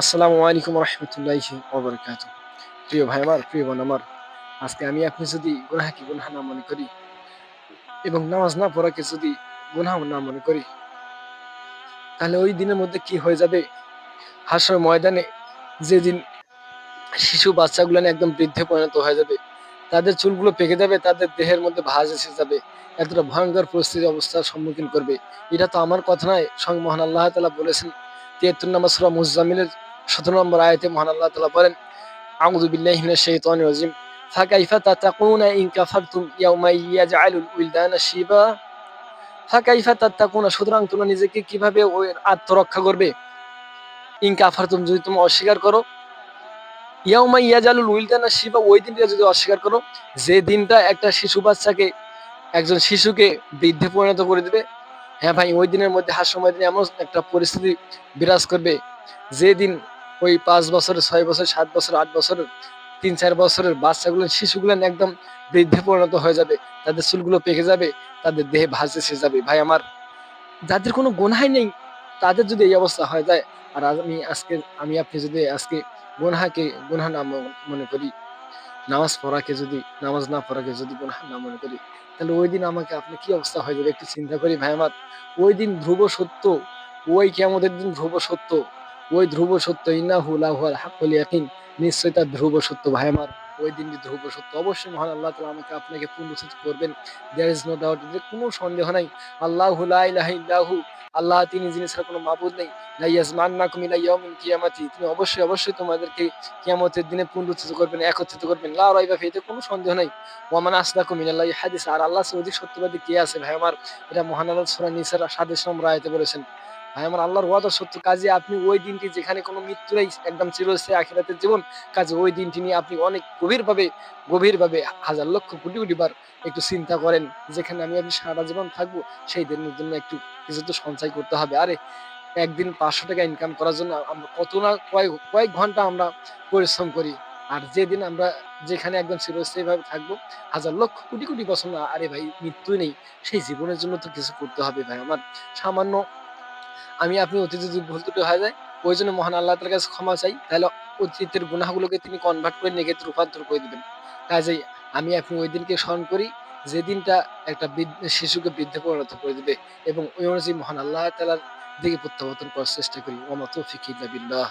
আসসালামু আলাইকুম রহমতুল্লাহি ওয়াবারাকাতুহু। প্রিয় ভাই আমার, প্রিয় বোন আমার, আজকে আমি আপনি যদি গুনাহকে গুনাহ না মনে করি এবং নামাজ না পড়াকে যদি গুনাহ না মনে করি, তাহলে ওই দিনের মধ্যে কি হয়ে যাবে? হাসর ময়দানে যেদিন শিশু বাচ্চাগুলো একদম বৃদ্ধে পরিণত হয়ে যাবে, তাদের চুলগুলো পেকে যাবে, তাদের দেহের মধ্যে ভাঁজ এসে যাবে, এতটা ভয়ঙ্কর পরিস্থিতি অবস্থার সম্মুখীন করবে। এটা তো আমার কথা নয়, স্বয়ং মহান আল্লাহ তাআলা বলেছেন ৭৩ নম্বর সূরা মুজাম্মিলের ১৭ নম্বর আয়াতে মহান আল্লাহ তাআলা বলেন, আউযু বিল্লাহি মিনাশ শাইতানির রাজিম, ফাকাইফা তাত্তাকুনা ইন কাফারতুম ইয়াওমা ইয়াজআলুল উলদানা শিবা। ফাকাইফা তাত্তাকুনা, সুতরাং তোমরা নিজেকে কিভাবে ওই আত্মরক্ষা করবে? ইন কাফারতুম, যদি তোমরা অস্বীকার করো, ইয়াউমা ইয়াজালুল উইলদানা শিবা, ওই দিনটা যদি অস্বীকার করো, যে দিনটা একটা শিশু বাচ্চাকে, একজন শিশুকে বৃদ্ধে পরিণত করে দিবে। হ্যাঁ ভাই, ওই দিনের মধ্যে হাস্য ময়দানে এমন একটা পরিস্থিতি বিরাজ করবে, যে দিন ওই ৫ বছরের, ৬ বছর, ৭ বছর, ৮ বছরের, ৩-৪ বছরের বাচ্চাগুলো, শিশুগুলো একদম বৃদ্ধে পরিণত হয়ে যাবে, তাদের চুলগুলো পেকে যাবে, তাদের দেহে ভাঁজ এসে যাবে। ভাই আমার, যাদের কোনো গুনাহই নেই, তাদের যদি এই অবস্থা হয়ে যায়, আর আমি আপনি যদি আজকে গুনাহকে গুনাহ না মনে করি, নামাজ না পড়াকে যদি গুনাহ না মনে করি, তাহলে ওই দিন আমাকে আপনি কি অবস্থা হয়ে যাবে একটু চিন্তা করি ভাই আমার। ওই দিন ধ্রুব সত্য, ওই কিয়ামতের দিন ধ্রুব সত্য, ওই ধ্রুব সত্য, ইন্নাহু লাহুল হাক্কুল ইয়াকিন, নিশ্চয়ই তার ধ্রুব সত্য ভাই আমার। ওই দিনটি ধ্রুব সত্য, অবশ্যই মহান আল্লাহ তাআলা আমাকে আপনাকে পুনরুত্থিত করবেন। দেয়ার ইজ নো ডাউট, এতে কোনো সন্দেহ নাই। আল্লাহু লা ইলাহা ইল্লাহু, আল্লাহ তিনি, যিনি ছাড়া কোনো মাবুদ নেই। লা ইয়াজমান্নাকুম ইলা ইয়াউমিল কিয়ামাতি, তিনি অবশ্যই তোমাদেরকে কিয়ামতের দিনে পুনরুত্থিত করবেন, একত্রিত করবেন। লা রাইবা ফি, এতে কোনো সন্দেহ নাই। ওয়া মান আসদাকু মিনাল্লাহি হাদিসা, আর আল্লাহ চেয়ে অধিক সত্যবাদী কে আছে ভাই আমার? এটা মহান আল্লাহ সূরা নিসার ২৭ নম্বর আয়াতে বলেছেন। ভাই আমার, আল্লাহর ওয়াদা সত্য, কাজে আপনি ওই দিনটি, যেখানে কোনো মৃত্যু নেই, একদম চিরস্থায়ী আখিরাতের জীবন, কাজে ওই দিনটি নিয়ে আপনি অনেক গভীরভাবে হাজার লক্ষ কোটি বার একটু চিন্তা করেন। যেখানে আমি সারা জীবন থাকবো, সেই দিনের জন্য একটু কিছু তো সঞ্চয় করতে হবে। আরে একদিন ৫০০ টাকা ইনকাম করার জন্য আমরা কত না কয়েক ঘন্টা আমরা পরিশ্রম করি। আর যেদিন আমরা, যেখানে একদম চিরস্থায়ীভাবে থাকবো, হাজার লক্ষ কোটি বছর না, আরে ভাই মৃত্যু নেই, সেই জীবনের জন্য তো কিছু করতে হবে ভাই আমার। সামান্য আপনি অতীতে যদি ভুল ত্রুটি হয়ে যায়, ওইজন্য মহান আল্লাহ তাআলার কাছে ক্ষমা চাই। তাহলে অতীতের গুনাহগুলোকে তিনি কনভার্ট করে নেকিতে রূপান্তর করে দিবেন। কাজেই আপনি ওই দিনকে স্মরণ করি, যে দিনটা একটা শিশুকে বৃদ্ধে পরিণত করে দিবে, এবং ওই অনুযায়ী মহান আল্লাহ তাআলার দিকে প্রত্যাবর্তন করার চেষ্টা করি। ওয়া মা তৌফিক ইল্লা বিল্লাহ।